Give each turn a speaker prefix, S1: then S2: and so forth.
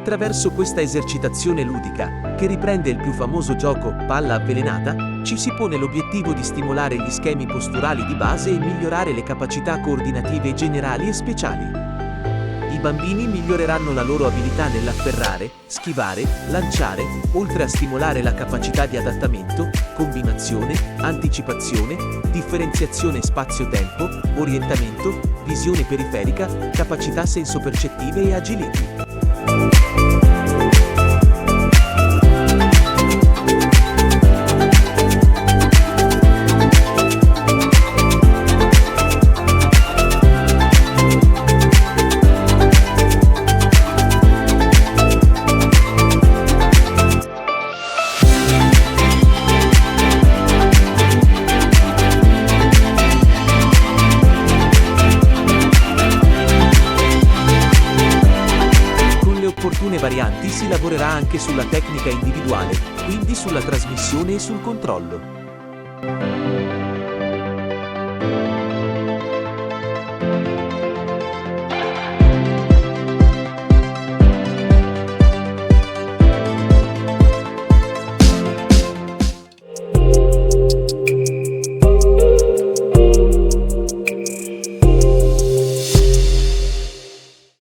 S1: Attraverso questa esercitazione ludica, che riprende il più famoso gioco palla avvelenata, ci si pone l'obiettivo di stimolare gli schemi posturali di base e migliorare le capacità coordinative generali e speciali. I bambini miglioreranno la loro abilità nell'afferrare, schivare, lanciare, oltre a stimolare la capacità di adattamento, combinazione, anticipazione, differenziazione spazio-tempo, orientamento, visione periferica, capacità sensopercettive e agility. Opportune varianti si lavorerà anche sulla tecnica individuale, quindi sulla trasmissione e sul controllo.